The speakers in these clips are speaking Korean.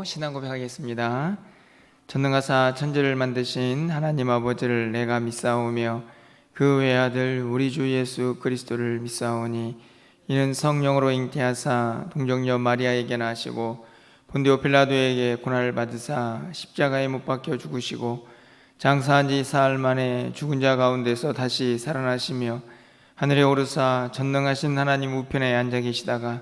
믿고 신앙 고백하겠습니다. 전능하사 천지를 만드신 하나님 아버지를 내가 믿사오며 그 외아들 우리 주 예수 그리스도를 믿사오니 이는 성령으로 잉태하사 동정녀 마리아에게 나시고 본디오 필라도에게 고난을 받으사 십자가에 못 박혀 죽으시고 장사한 지 사흘 만에 죽은 자 가운데서 다시 살아나시며 하늘에 오르사 전능하신 하나님 우편에 앉아 계시다가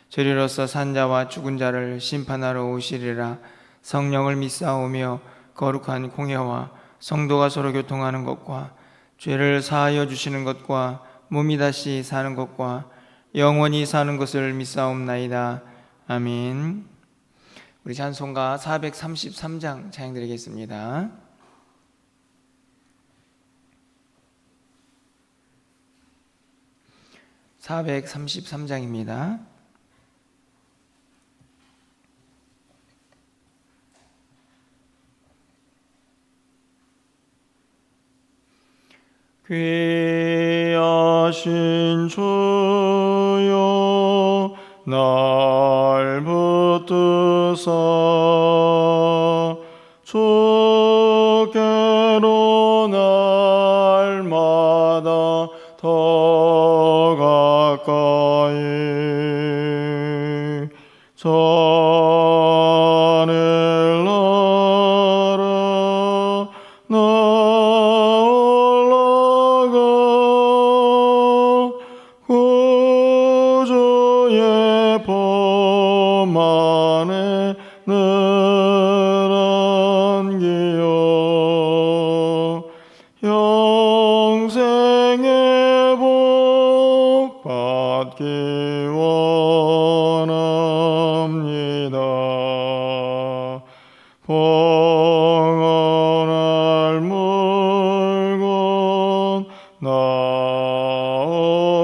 저리로서 산자와 죽은 자를 심판하러 오시리라. 성령을 믿사오며 거룩한 공회와 성도가 서로 교통하는 것과 죄를 사하여 주시는 것과 몸이 다시 사는 것과 영원히 사는 것을 믿사옵나이다. 아멘. 우리 찬송가 433장 찬양드리겠습니다. (433장입니다) 귀하신 주여 날 붙드사 주께로 날마다 더 가까이 하늘 나라 나올라가 구주의 품 안에 늘 안기어 영생의 복 받기 원합니다. 평안할 물건 나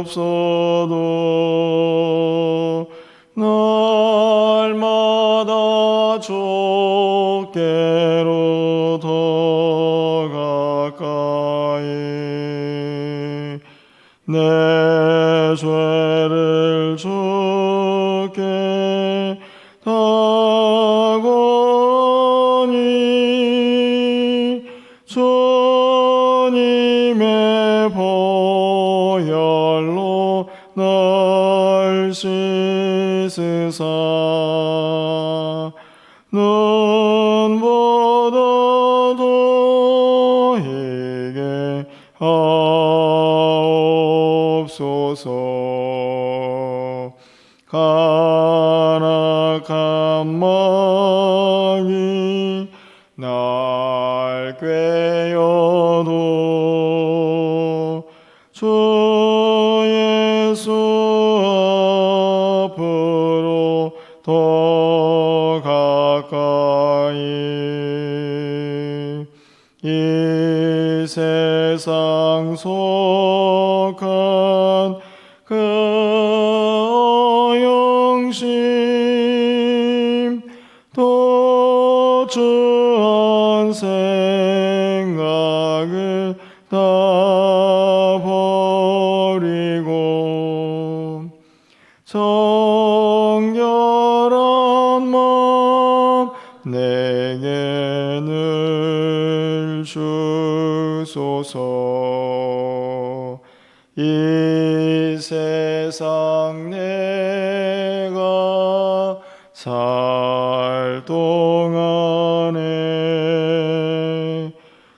없어도 날마다 주께로 더 가까이 내 죄를 주께 다고니 주님의 보혈로 날 씻으사 눈보다도 희게 하옵소서. 간악한 마음이 날 꾀어도 주 예수 앞으로 더 가까이 이 세상 속한 그 어영심 또 주한 생각을 다 버리고 정결한 마음 내게 늘 주소서. 이 세상 내가 살 동안에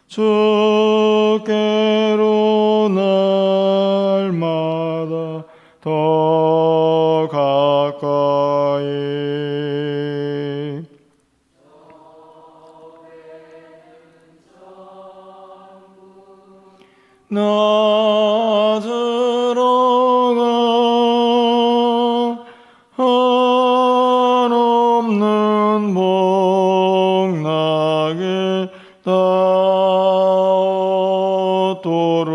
주께로 날마다 더 가까이 나 들어가 한없는 복락을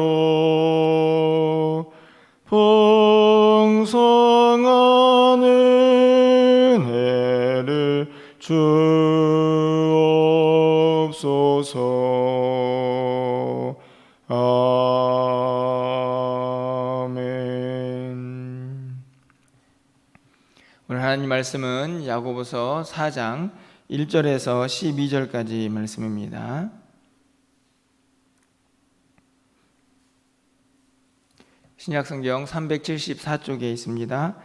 따오도록 풍성한 은혜를 주옵소서. 아멘. 오늘 하나님 말씀은 야고보서 4장 1절에서 12절까지 말씀입니다. 신약성경 374쪽에 있습니다.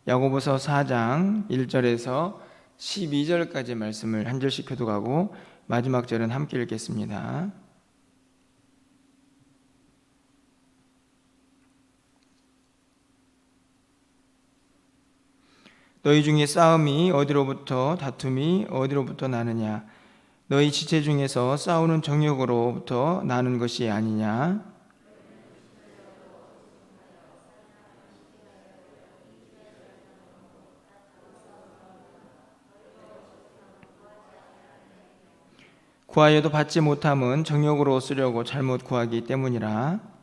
야고보서 4장 1절에서 12절까지 말씀을 한 절씩 교독하고 마지막 절은 함께 읽겠습니다. 너희 중에 싸움이 어디로부터 다툼이 어디로부터 나느냐? 너희 지체 중에서 싸우는 정욕으로부터 나는 것이 아니냐? 구하여도 받지 못함은 정욕으로 쓰려고 잘못 구하기 때문이라.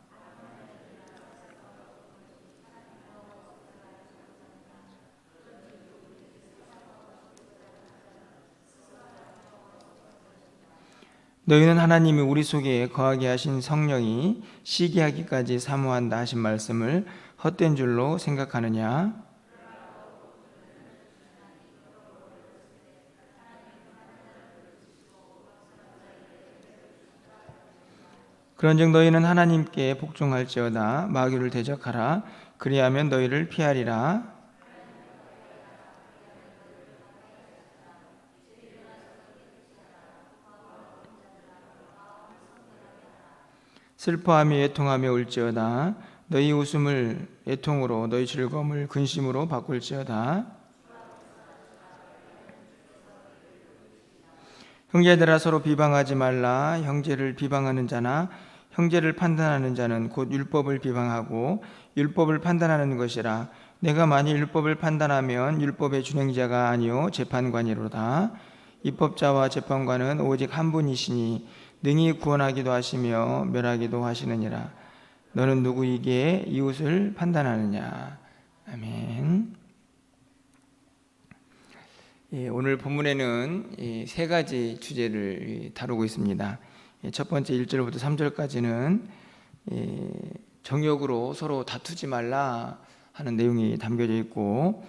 너희는 하나님이 우리 속에 거하게 하신 성령이 시기하기까지 사모한다 하신 말씀을 헛된 줄로 생각하느냐? 그런즉 너희는 하나님께 복종할지어다. 마귀를 대적하라. 그리하면 너희를 피하리라. 슬퍼하며 애통하며 울지어다. 너희 웃음을 애통으로 너희 즐거움을 근심으로 바꿀지어다. 형제들아 서로 비방하지 말라. 형제를 비방하는 자나 형제를 판단하는 자는 곧 율법을 비방하고 율법을 판단하는 것이라. 내가 만일 율법을 판단하면 율법의 준행자가 아니요 재판관이로다. 입법자와 재판관은 오직 한 분이시니 능히 구원하기도 하시며 멸하기도 하시느니라. 너는 누구에게 이웃을 판단하느냐? 아멘. 오늘 본문에는 세 가지 주제를 다루고 있습니다. 첫 번째 1절부터 3절까지는 정욕으로 서로 다투지 말라 하는 내용이 담겨져 있고,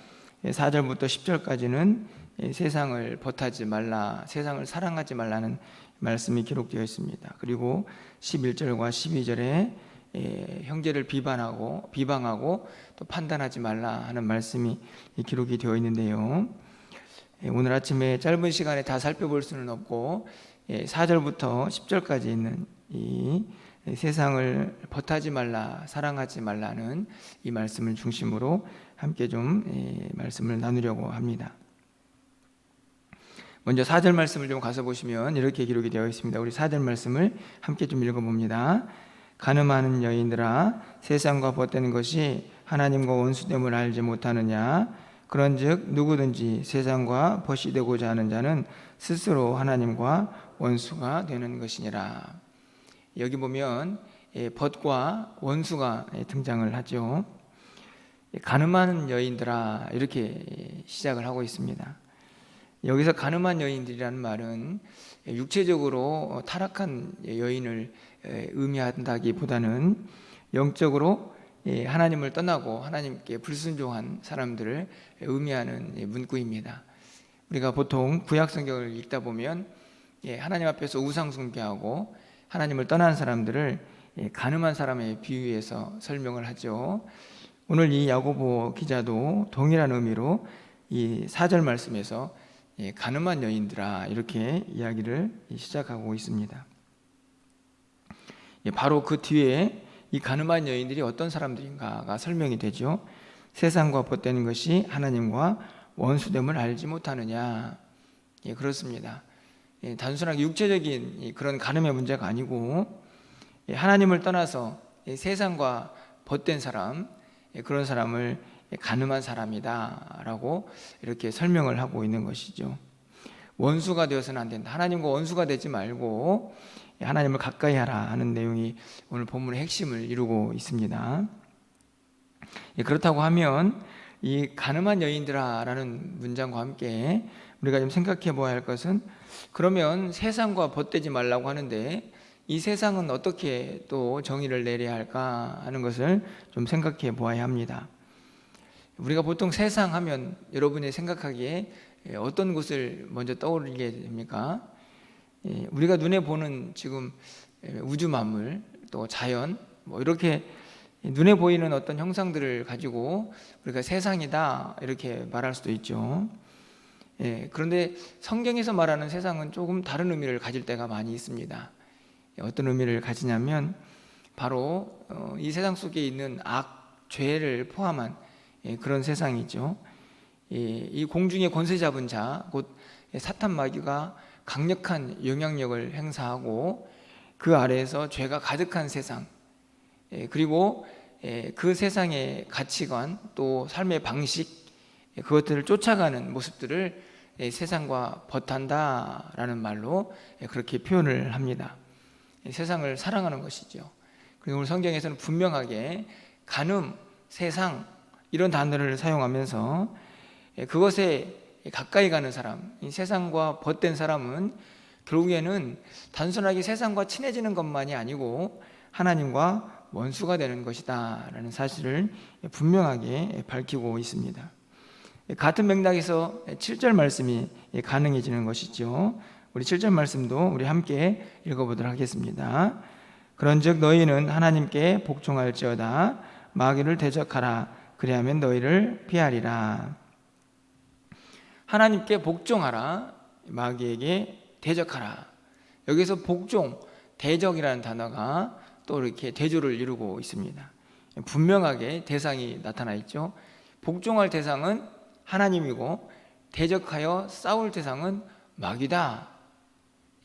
4절부터 10절까지는 세상을 벗하지 말라, 세상을 사랑하지 말라는 말씀이 기록되어 있습니다. 그리고 11절과 12절에 형제를 비방하고 또 판단하지 말라 하는 말씀이 기록이 되어 있는데요. 오늘 아침에 짧은 시간에 다 살펴볼 수는 없고 4절부터 10절까지 있는 이 세상을 벗하지 말라, 사랑하지 말라는 이 말씀을 중심으로 함께 좀 말씀을 나누려고 합니다. 먼저 4절 말씀을 좀 가서 보시면 이렇게 기록이 되어 있습니다. 우리 4절 말씀을 함께 좀 읽어봅니다. 가늠하는 여인들아, 세상과 벗되는 것이 하나님과 원수됨을 알지 못하느냐? 그런즉 누구든지 세상과 벗이 되고자 하는 자는 스스로 하나님과 원수가 되는 것이니라. 여기 보면 벗과 원수가 등장을 하죠. 가늠하는 여인들아, 이렇게 시작을 하고 있습니다. 여기서 가늠한 여인들이라는 말은 육체적으로 타락한 여인을 의미한다기보다는 영적으로 하나님을 떠나고 하나님께 불순종한 사람들을 의미하는 문구입니다. 우리가 보통 구약 성경을 읽다 보면 하나님 앞에서 우상 숭배하고 하나님을 떠난 사람들을 가늠한 사람에 비유해서 설명을 하죠. 오늘 이 야고보 기자도 동일한 의미로 이 4절 말씀에서 가늠한 여인들아, 이렇게 이야기를 시작하고 있습니다. 바로 그 뒤에 이 가늠한 여인들이 어떤 사람들인가가 설명이 되죠. 세상과 벗되는 것이 하나님과 원수됨을 알지 못하느냐. 그렇습니다. 단순하게 육체적인 그런 가늠의 문제가 아니고 하나님을 떠나서 세상과 벗된 사람, 그런 사람을 가늠한 사람이다 라고 이렇게 설명을 하고 있는 것이죠. 원수가 되어서는 안 된다. 하나님과 원수가 되지 말고 하나님을 가까이 하라 하는 내용이 오늘 본문의 핵심을 이루고 있습니다. 그렇다고 하면 이 가늠한 여인들아 라는 문장과 함께 우리가 좀 생각해 보아야 할 것은, 그러면 세상과 벗되지 말라고 하는데 이 세상은 어떻게 또 정의를 내려야 할까 하는 것을 좀 생각해 보아야 합니다. 우리가 보통 세상 하면 여러분이 생각하기에 어떤 것을 먼저 떠오르게 됩니까? 우리가 눈에 보는 지금 우주 만물 또 자연 뭐 이렇게 눈에 보이는 어떤 형상들을 가지고 우리가 세상이다 이렇게 말할 수도 있죠. 그런데 성경에서 말하는 세상은 조금 다른 의미를 가질 때가 많이 있습니다. 어떤 의미를 가지냐면 바로 이 세상 속에 있는 악, 죄를 포함한 그런 세상이죠. 이 공중의 권세 잡은 자, 곧 사탄 마귀가 강력한 영향력을 행사하고 그 아래에서 죄가 가득한 세상, 그리고 그 세상의 가치관 또 삶의 방식, 그것들을 쫓아가는 모습들을 세상과 벗한다라는 말로 그렇게 표현을 합니다. 세상을 사랑하는 것이죠. 그리고 오늘 성경에서는 분명하게 간음, 세상 이런 단어를 사용하면서 그것에 가까이 가는 사람, 이 세상과 벗된 사람은 결국에는 단순하게 세상과 친해지는 것만이 아니고 하나님과 원수가 되는 것이다 라는 사실을 분명하게 밝히고 있습니다. 같은 맥락에서 7절 말씀이 가능해지는 것이죠. 우리 7절 말씀도 우리 함께 읽어보도록 하겠습니다. 그런즉 너희는 하나님께 복종할지어다 마귀를 대적하라 그리하면 너희를 피하리라. 하나님께 복종하라 마귀에게 대적하라. 여기서 복종, 대적이라는 단어가 또 이렇게 대조를 이루고 있습니다. 분명하게 대상이 나타나 있죠. 복종할 대상은 하나님이고 대적하여 싸울 대상은 마귀다.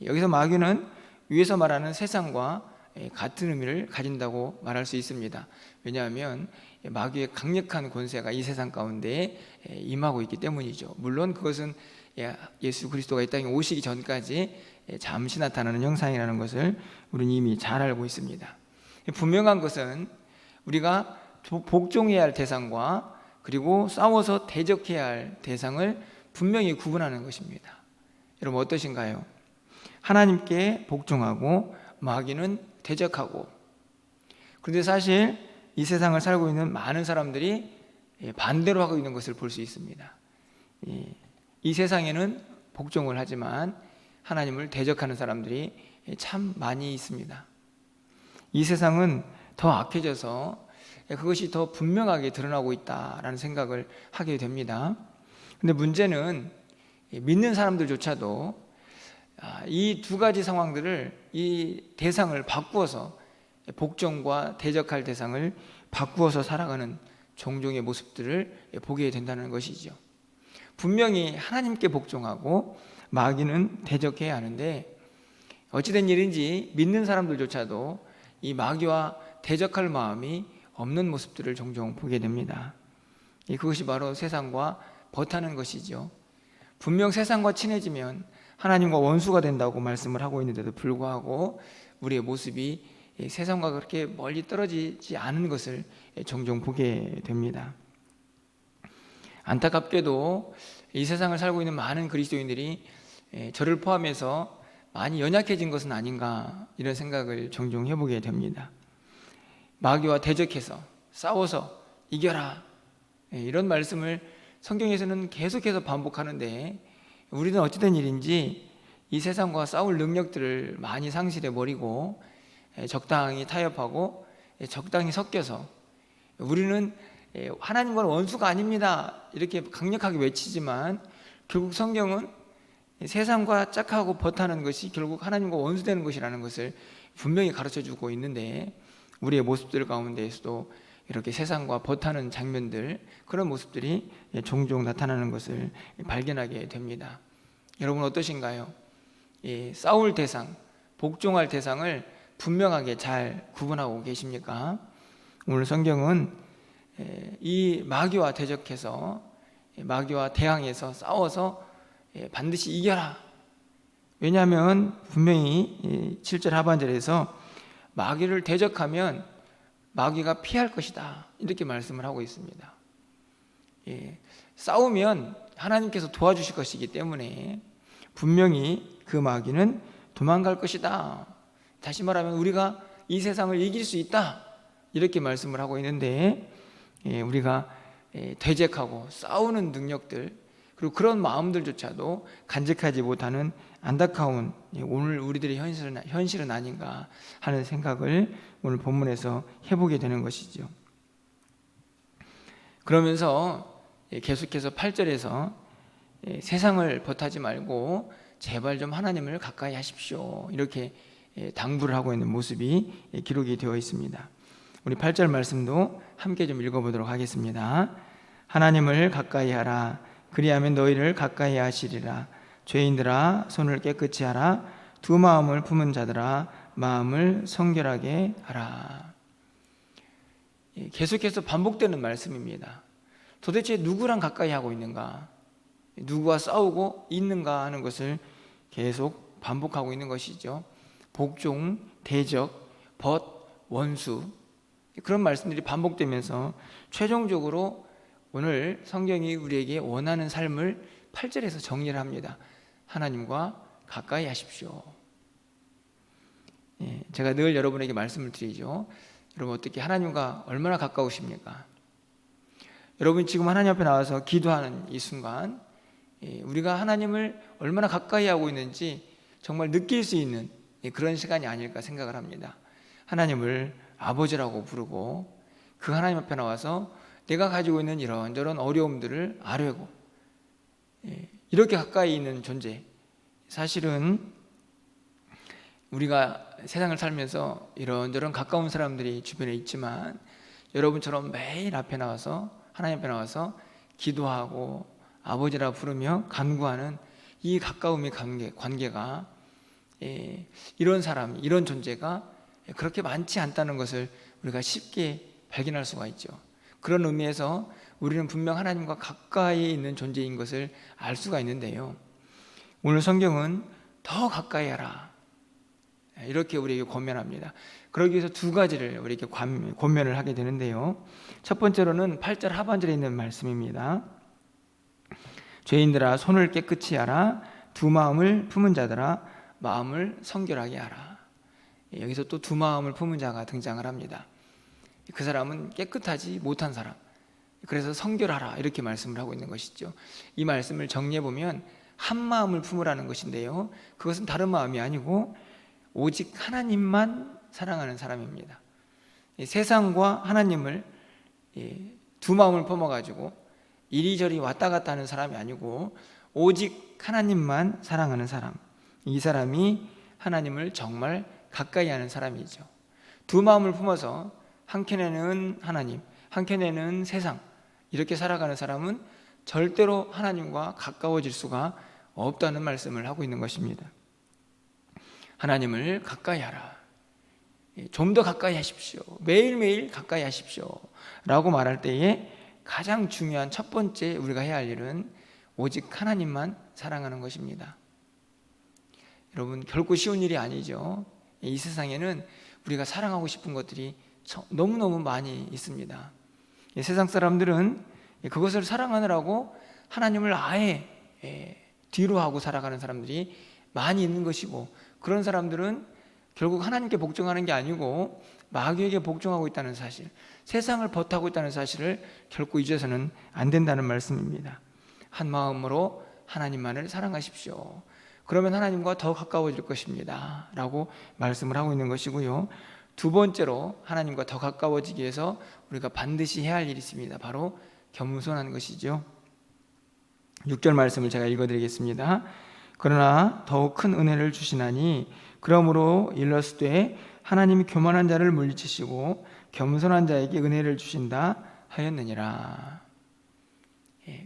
여기서 마귀는 위에서 말하는 세상과 같은 의미를 가진다고 말할 수 있습니다. 왜냐하면 마귀의 강력한 권세가 이 세상 가운데 임하고 있기 때문이죠. 물론 그것은 예수 그리스도가 이 땅에 오시기 전까지 잠시 나타나는 형상이라는 것을 우리는 이미 잘 알고 있습니다. 분명한 것은 우리가 복종해야 할 대상과 그리고 싸워서 대적해야 할 대상을 분명히 구분하는 것입니다. 여러분 어떠신가요? 하나님께 복종하고 마귀는 대적하고, 그런데 사실 이 세상을 살고 있는 많은 사람들이 반대로 하고 있는 것을 볼 수 있습니다. 이 세상에는 복종을 하지만 하나님을 대적하는 사람들이 참 많이 있습니다. 이 세상은 더 악해져서 그것이 더 분명하게 드러나고 있다라는 생각을 하게 됩니다. 그런데 문제는 믿는 사람들조차도 이 두 가지 상황들을, 이 대상을 바꾸어서, 복종과 대적할 대상을 바꾸어서 살아가는 종종의 모습들을 보게 된다는 것이죠. 분명히 하나님께 복종하고 마귀는 대적해야 하는데 어찌된 일인지 믿는 사람들조차도 이 마귀와 대적할 마음이 없는 모습들을 종종 보게 됩니다. 그것이 바로 세상과 벗하는 것이죠. 분명 세상과 친해지면 하나님과 원수가 된다고 말씀을 하고 있는데도 불구하고 우리의 모습이 세상과 그렇게 멀리 떨어지지 않은 것을 종종 보게 됩니다. 안타깝게도 이 세상을 살고 있는 많은 그리스도인들이 저를 포함해서 많이 연약해진 것은 아닌가 이런 생각을 종종 해보게 됩니다. 마귀와 대적해서 싸워서 이겨라, 이런 말씀을 성경에서는 계속해서 반복하는데 우리는 어찌된 일인지 이 세상과 싸울 능력들을 많이 상실해버리고 적당히 타협하고 적당히 섞여서 우리는 하나님과는 원수가 아닙니다 이렇게 강력하게 외치지만 결국 성경은 세상과 짝하고 벗하는 것이 결국 하나님과 원수되는 것이라는 것을 분명히 가르쳐주고 있는데 우리의 모습들 가운데에서도 이렇게 세상과 벗하는 장면들, 그런 모습들이 종종 나타나는 것을 발견하게 됩니다. 여러분 어떠신가요? 싸울 대상, 복종할 대상을 분명하게 잘 구분하고 계십니까? 오늘 성경은 이 마귀와 대적해서, 마귀와 대항해서 싸워서 반드시 이겨라. 왜냐하면 분명히 7절 하반절에서 마귀를 대적하면 마귀가 피할 것이다 이렇게 말씀을 하고 있습니다. 싸우면 하나님께서 도와주실 것이기 때문에 분명히 그 마귀는 도망갈 것이다. 다시 말하면 우리가 이 세상을 이길 수 있다 이렇게 말씀을 하고 있는데 우리가 대적하고 싸우는 능력들, 그리고 그런 마음들조차도 간직하지 못하는 안타까운 오늘 우리들의 현실은 아닌가 하는 생각을 오늘 본문에서 해보게 되는 것이죠. 그러면서 계속해서 8절에서 세상을 벗하지 말고 제발 좀 하나님을 가까이 하십시오, 이렇게 당부를 하고 있는 모습이 기록이 되어 있습니다. 우리 8절 말씀도 함께 좀 읽어보도록 하겠습니다. 하나님을 가까이 하라. 그리하면 너희를 가까이 하시리라. 죄인들아 손을 깨끗이 하라. 두 마음을 품은 자들아 마음을 성결하게 하라. 계속해서 반복되는 말씀입니다. 도대체 누구랑 가까이 하고 있는가, 누구와 싸우고 있는가 하는 것을 계속 반복하고 있는 것이죠. 복종, 대적, 벗, 원수, 그런 말씀들이 반복되면서 최종적으로 오늘 성경이 우리에게 원하는 삶을 8절에서 정리를 합니다. 하나님과 가까이 하십시오. 제가 늘 여러분에게 말씀을 드리죠. 여러분 어떻게 하나님과 얼마나 가까우십니까? 여러분 지금 하나님 앞에 나와서 기도하는 이 순간 우리가 하나님을 얼마나 가까이 하고 있는지 정말 느낄 수 있는 그런 시간이 아닐까 생각을 합니다. 하나님을 아버지라고 부르고 그 하나님 앞에 나와서 내가 가지고 있는 이런저런 어려움들을 아뢰고 이렇게 가까이 있는 존재, 사실은 우리가 세상을 살면서 이런저런 가까운 사람들이 주변에 있지만 여러분처럼 매일 앞에 나와서 하나님 앞에 나와서 기도하고 아버지라 부르며 간구하는 이 가까움의 관계가 이런 사람, 이런 존재가 그렇게 많지 않다는 것을 우리가 쉽게 발견할 수가 있죠. 그런 의미에서 우리는 분명 하나님과 가까이 있는 존재인 것을 알 수가 있는데요, 오늘 성경은 더 가까이 하라 이렇게 우리에게 권면합니다. 그러기 위해서 두 가지를 우리에게 권면을 하게 되는데요, 첫 번째로는 8절 하반절에 있는 말씀입니다. 죄인들아 손을 깨끗이 하라. 두 마음을 품은 자들아 마음을 성결하게 하라. 여기서 또 두 마음을 품은 자가 등장을 합니다. 그 사람은 깨끗하지 못한 사람, 그래서 성결하라 이렇게 말씀을 하고 있는 것이죠. 이 말씀을 정리해 보면 한 마음을 품으라는 것인데요, 그것은 다른 마음이 아니고 오직 하나님만 사랑하는 사람입니다. 세상과 하나님을 두 마음을 품어가지고 이리저리 왔다 갔다 하는 사람이 아니고 오직 하나님만 사랑하는 사람, 이 사람이 하나님을 정말 가까이 하는 사람이죠. 두 마음을 품어서 한켠에는 하나님, 한켠에는 세상, 이렇게 살아가는 사람은 절대로 하나님과 가까워질 수가 없다는 말씀을 하고 있는 것입니다. 하나님을 가까이 하라. 좀 더 가까이 하십시오. 매일매일 가까이 하십시오 라고 말할 때에 가장 중요한 첫 번째 우리가 해야 할 일은 오직 하나님만 사랑하는 것입니다. 여러분 결코 쉬운 일이 아니죠. 이 세상에는 우리가 사랑하고 싶은 것들이 너무너무 많이 있습니다. 세상 사람들은 그것을 사랑하느라고 하나님을 아예 뒤로 하고 살아가는 사람들이 많이 있는 것이고, 그런 사람들은 결국 하나님께 복종하는 게 아니고 마귀에게 복종하고 있다는 사실, 세상을 벗하고 있다는 사실을 결코 잊어서는 안 된다는 말씀입니다. 한 마음으로 하나님만을 사랑하십시오. 그러면 하나님과 더 가까워질 것입니다 라고 말씀을 하고 있는 것이고요, 두 번째로 하나님과 더 가까워지기 위해서 우리가 반드시 해야 할 일이 있습니다. 바로 겸손한 것이죠. 6절 말씀을 제가 읽어드리겠습니다. 그러나 더욱 큰 은혜를 주시나니 그러므로 일러스되 하나님이 교만한 자를 물리치시고 겸손한 자에게 은혜를 주신다 하였느니라.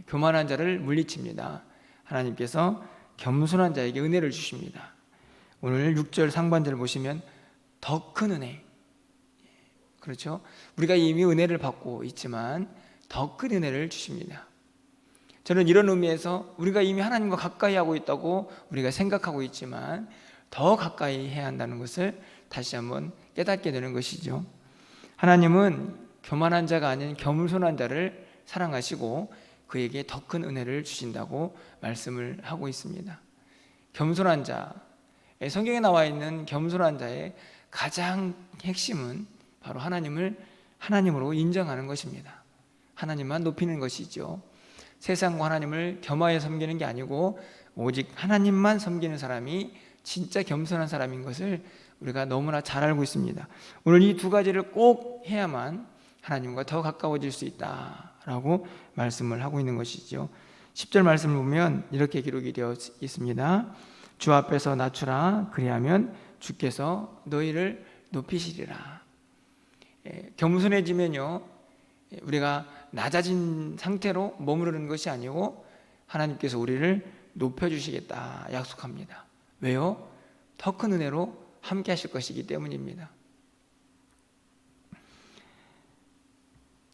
교만한 자를 물리칩니다. 하나님께서 겸손한 자에게 은혜를 주십니다. 오늘 6절 상반절을 보시면 더 큰 은혜, 그렇죠? 우리가 이미 은혜를 받고 있지만 더 큰 은혜를 주십니다. 저는 이런 의미에서 우리가 이미 하나님과 가까이 하고 있다고 우리가 생각하고 있지만 더 가까이 해야 한다는 것을 다시 한번 깨닫게 되는 것이죠. 하나님은 교만한 자가 아닌 겸손한 자를 사랑하시고 그에게 더 큰 은혜를 주신다고 말씀을 하고 있습니다. 겸손한 자, 성경에 나와 있는 겸손한 자의 가장 핵심은 바로 하나님을 하나님으로 인정하는 것입니다. 하나님만 높이는 것이죠. 세상과 하나님을 겸하여 섬기는 게 아니고 오직 하나님만 섬기는 사람이 진짜 겸손한 사람인 것을 우리가 너무나 잘 알고 있습니다. 오늘 이 두 가지를 꼭 해야만 하나님과 더 가까워질 수 있다라고 말씀을 하고 있는 것이죠. 10절 말씀을 보면 이렇게 기록이 되어 있습니다. 주 앞에서 낮추라, 그리하면 주께서 너희를 높이시리라. 겸손해지면요, 우리가 낮아진 상태로 머무르는 것이 아니고 하나님께서 우리를 높여주시겠다 약속합니다. 왜요? 더 큰 은혜로 함께 하실 것이기 때문입니다.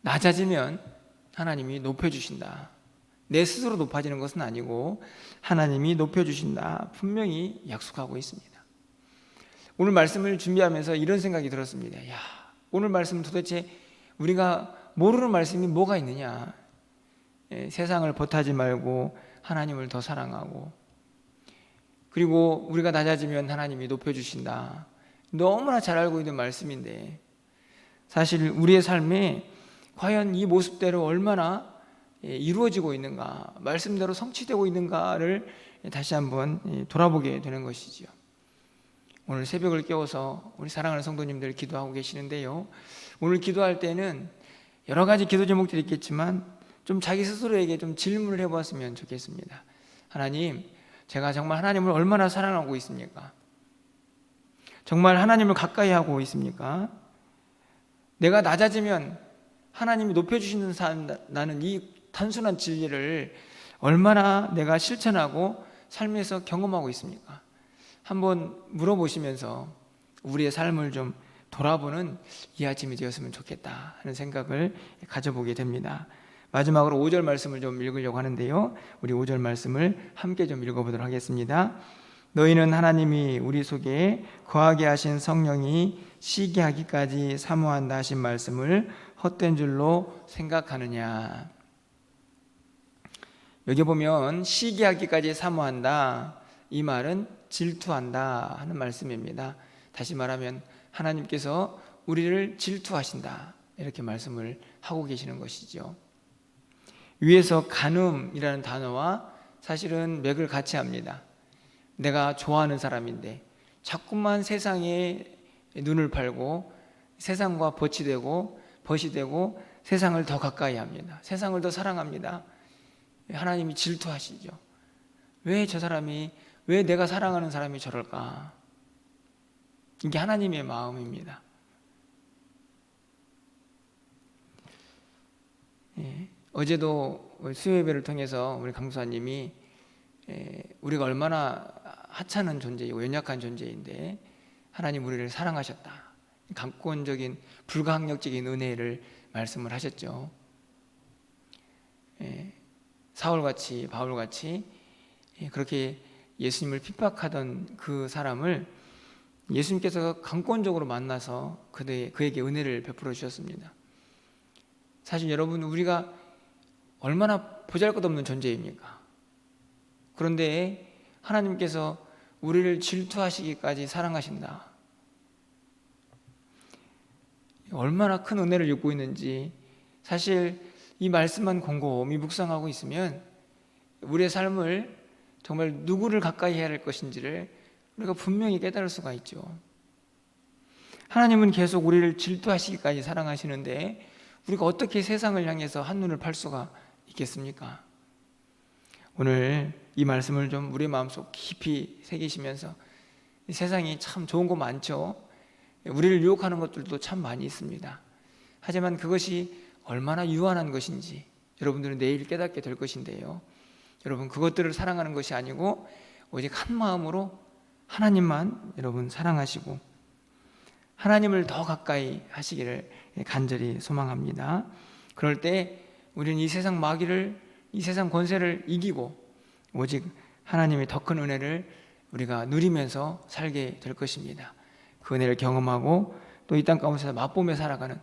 낮아지면 하나님이 높여주신다. 내 스스로 높아지는 것은 아니고 하나님이 높여주신다, 분명히 약속하고 있습니다. 오늘 말씀을 준비하면서 이런 생각이 들었습니다. 야, 오늘 말씀 도대체 우리가 모르는 말씀이 뭐가 있느냐. 세상을 버타지 말고 하나님을 더 사랑하고, 그리고 우리가 낮아지면 하나님이 높여주신다. 너무나 잘 알고 있는 말씀인데 사실 우리의 삶에 과연 이 모습대로 얼마나 이루어지고 있는가, 말씀대로 성취되고 있는가를 다시 한번 돌아보게 되는 것이지요. 오늘 새벽을 깨워서 우리 사랑하는 성도님들 기도하고 계시는데요, 오늘 기도할 때는 여러 가지 기도 제목들이 있겠지만 좀 자기 스스로에게 좀 질문을 해보았으면 좋겠습니다. 하나님, 제가 정말 하나님을 얼마나 사랑하고 있습니까? 정말 하나님을 가까이 하고 있습니까? 내가 낮아지면 하나님이 높여주시는 나는 이 단순한 진리를 얼마나 내가 실천하고 삶에서 경험하고 있습니까? 한번 물어보시면서 우리의 삶을 좀 돌아보는 이 아침이 되었으면 좋겠다 하는 생각을 가져보게 됩니다. 마지막으로 5절 말씀을 좀 읽으려고 하는데요, 우리 5절 말씀을 함께 좀 읽어보도록 하겠습니다. 너희는 하나님이 우리 속에 거하게 하신 성령이 시기하기까지 사모한다 하신 말씀을 헛된 줄로 생각하느냐. 여기 보면 시기하기까지 사모한다, 이 말은 질투한다 하는 말씀입니다. 다시 말하면 하나님께서 우리를 질투하신다, 이렇게 말씀을 하고 계시는 것이죠. 위에서 간음이라는 단어와 사실은 맥을 같이 합니다. 내가 좋아하는 사람인데 자꾸만 세상에 눈을 팔고 세상과 벗이 되고 세상을 더 가까이 합니다. 세상을 더 사랑합니다. 하나님이 질투하시죠. 왜 저 사람이, 왜 내가 사랑하는 사람이 저럴까? 이게 하나님의 마음입니다. 어제도 수요예배를 통해서 우리 강수사님이 우리가 얼마나 하찮은 존재이고 연약한 존재인데 하나님 우리를 사랑하셨다, 강권적인 불가항력적인 은혜를 말씀을 하셨죠. 사울같이 바울같이 그렇게 예수님을 핍박하던 그 사람을 예수님께서 강권적으로 만나서 그에게 은혜를 베풀어 주셨습니다. 사실 여러분, 우리가 얼마나 보잘것없는 존재입니까? 그런데 하나님께서 우리를 질투하시기까지 사랑하신다. 얼마나 큰 은혜를 입고 있는지 사실 이 말씀만 곰곰이 묵상하고 있으면 우리의 삶을 정말 누구를 가까이 해야 할 것인지를 우리가 분명히 깨달을 수가 있죠. 하나님은 계속 우리를 질투하시기까지 사랑하시는데 우리가 어떻게 세상을 향해서 한눈을 팔 수가 있겠습니까? 오늘 이 말씀을 좀 우리 마음속 깊이 새기시면서, 이 세상이 참 좋은 거 많죠. 우리를 유혹하는 것들도 참 많이 있습니다. 하지만 그것이 얼마나 유한한 것인지 여러분들은 내일 깨닫게 될 것인데요, 여러분, 그것들을 사랑하는 것이 아니고 오직 한 마음으로 하나님만 여러분 사랑하시고 하나님을 더 가까이 하시기를 간절히 소망합니다. 그럴 때 우리는 이 세상 마귀를, 이 세상 권세를 이기고 오직 하나님의 더 큰 은혜를 우리가 누리면서 살게 될 것입니다. 그 은혜를 경험하고 또 이 땅 가운데서 맛보며 살아가는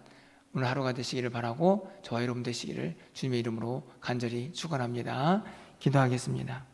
오늘 하루가 되시기를 바라고 저와 여러분 되시기를 주님의 이름으로 간절히 축원합니다. 기도하겠습니다.